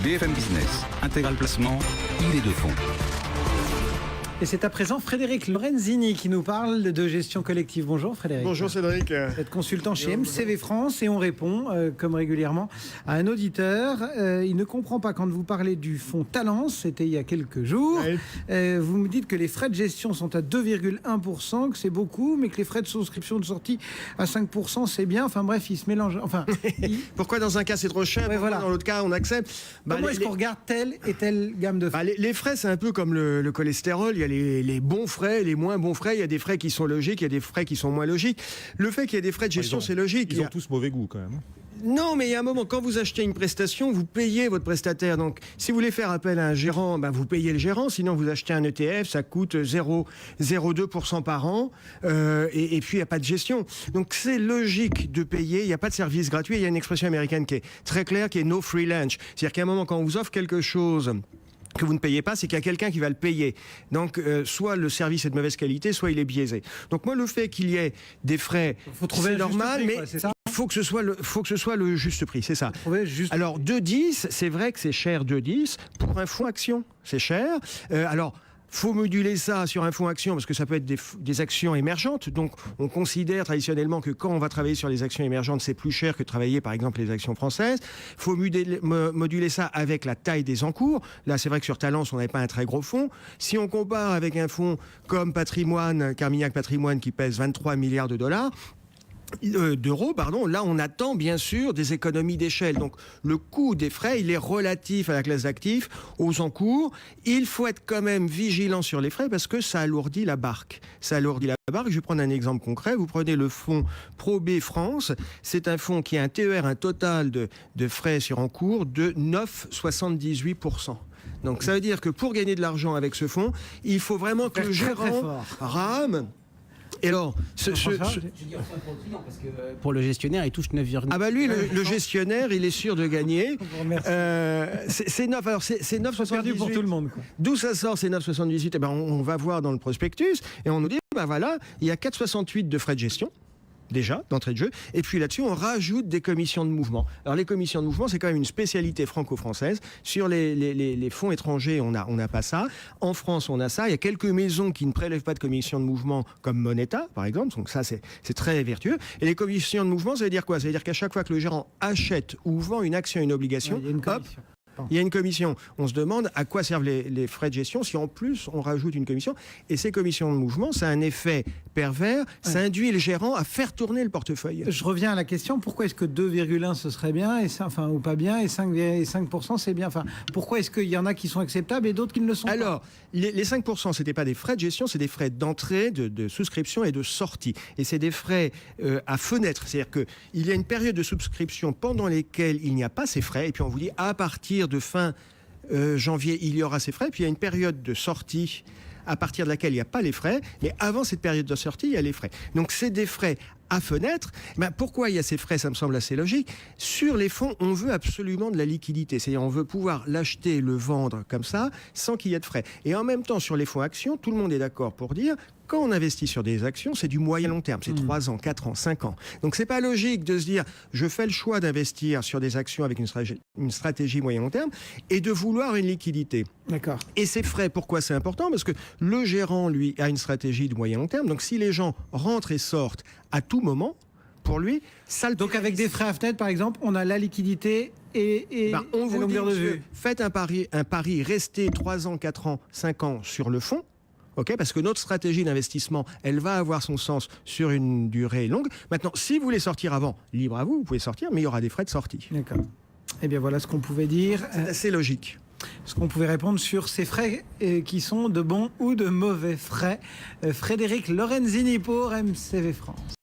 BFM Business, intégral placement, il est de fond. Et c'est à présent Frédéric Lorenzini qui nous parle de gestion collective. Bonjour Frédéric. Bonjour Cédric. Vous êtes consultant chez MCV France et on répond, comme régulièrement, à un auditeur. Il ne comprend pas quand vous parlez du fonds Talence, c'était il y a quelques jours. Oui. Vous me dites que les frais de gestion sont à 2,1%, que c'est beaucoup, mais que les frais de souscription de sortie à 5%, c'est bien. Enfin bref, ils se mélangent. Enfin, Pourquoi dans un cas c'est trop cher, voilà. Dans l'autre cas on accepte? Comment est-ce qu'on regarde telle et telle gamme de frais? Les frais, c'est un peu comme le cholestérol. Il y a les bons frais, les moins bons frais. Il y a des frais qui sont logiques, il y a des frais qui sont moins logiques. Le fait qu'il y ait des frais de gestion, c'est logique. Ils ont tous mauvais goût quand même. Non, mais il y a un moment, quand vous achetez une prestation, vous payez votre prestataire. Donc, si vous voulez faire appel à un gérant, vous payez le gérant. Sinon, vous achetez un ETF, ça coûte 0,02% par an. Et puis, il n'y a pas de gestion. Donc, c'est logique de payer. Il n'y a pas de service gratuit. Il y a une expression américaine qui est très claire, qui est no free lunch. C'est-à-dire qu'à un moment, quand on vous offre quelque chose que vous ne payez pas, c'est qu'il y a quelqu'un qui va le payer. Donc, soit le service est de mauvaise qualité, soit il est biaisé. Donc, moi, le fait qu'il y ait des frais, c'est normal, mais il faut que ce soit le juste prix, c'est ça. Alors, 2,10, c'est vrai que c'est cher, 2,10 pour un fonds action, c'est cher. Faut moduler ça sur un fonds action parce que ça peut être des actions émergentes. Donc, on considère traditionnellement que quand on va travailler sur les actions émergentes, c'est plus cher que de travailler, par exemple, les actions françaises. Il faut moduler ça avec la taille des encours. Là, c'est vrai que sur Talence, on n'avait pas un très gros fonds. Si on compare avec un fonds comme Carmignac Patrimoine, qui pèse 23 milliards d'euros, là on attend bien sûr des économies d'échelle. Donc le coût des frais, il est relatif à la classe d'actifs, aux encours. Il faut être quand même vigilant sur les frais parce que ça alourdit la barque. Je vais prendre un exemple concret. Vous prenez le fonds ProB France. C'est un fonds qui a un TER, un total de frais sur encours de 9,78%. Donc ça veut dire que pour gagner de l'argent avec ce fonds, il faut vraiment que le gérant rame. Et alors, je dis enfin pour le client, parce que pour le gestionnaire, il touche 9,9. Lui, le gestionnaire, il est sûr de gagner. C'est 9. Alors, c'est 9,78. Perdu pour tout le monde, quoi. D'où ça sort, ces 9,78 on va voir dans le prospectus et on nous dit, il y a 4,68 de frais de gestion. Déjà, d'entrée de jeu. Et puis là-dessus, on rajoute des commissions de mouvement. Alors, les commissions de mouvement, c'est quand même une spécialité franco-française. Sur les fonds étrangers, on n'a pas ça. En France, on a ça. Il y a quelques maisons qui ne prélèvent pas de commissions de mouvement, comme Moneta, par exemple. Donc ça, c'est très vertueux. Et les commissions de mouvement, ça veut dire quoi? Ça veut dire qu'à chaque fois que le gérant achète ou vend une action, une obligation, il y a une commission. On se demande à quoi servent les frais de gestion si en plus on rajoute une commission. Et ces commissions de mouvement, ça a un effet pervers. Ça induit le gérant à faire tourner le portefeuille. Je reviens à la question, pourquoi est-ce que 2,1 ce serait bien ou pas bien et 5% c'est bien? Pourquoi est-ce qu'il y en a qui sont acceptables et d'autres qui ne le sont pas? Alors, les 5%, ce n'était pas des frais de gestion, c'est des frais d'entrée, de souscription et de sortie. Et c'est des frais à fenêtre. C'est-à-dire qu'il y a une période de souscription pendant lesquelles il n'y a pas ces frais. Et puis on vous dit à partir de fin janvier, il y aura ces frais. Puis il y a une période de sortie à partir de laquelle il n'y a pas les frais. Mais avant cette période de sortie, il y a les frais. Donc c'est des frais à fenêtre. Pourquoi il y a ces frais? Ça me semble assez logique. Sur les fonds, on veut absolument de la liquidité. C'est-à-dire on veut pouvoir l'acheter, le vendre comme ça, sans qu'il y ait de frais. Et en même temps, sur les fonds actions, tout le monde est d'accord pour dire quand on investit sur des actions, c'est du moyen long terme. C'est 3 ans, 4 ans, 5 ans. Donc c'est pas logique de se dire je fais le choix d'investir sur des actions avec une stratégie moyen long terme et de vouloir une liquidité. D'accord. Et ces frais, pourquoi c'est important? Parce que le gérant, lui, a une stratégie de moyen long terme. Donc si les gens rentrent et sortent à tout moment, pour lui, ça le... Donc avec des frais à fenêtre, par exemple, on a la liquidité et on vous dit, de vue. Faites un pari, restez 3 ans, 4 ans, 5 ans sur le fonds. Parce que notre stratégie d'investissement, elle va avoir son sens sur une durée longue. Maintenant, si vous voulez sortir avant, libre à vous, vous pouvez sortir, mais il y aura des frais de sortie. D'accord. Eh bien, voilà ce qu'on pouvait dire. C'est assez logique. Ce qu'on pouvait répondre sur ces frais qui sont de bons ou de mauvais frais. Frédéric Lorenzini pour MCV France.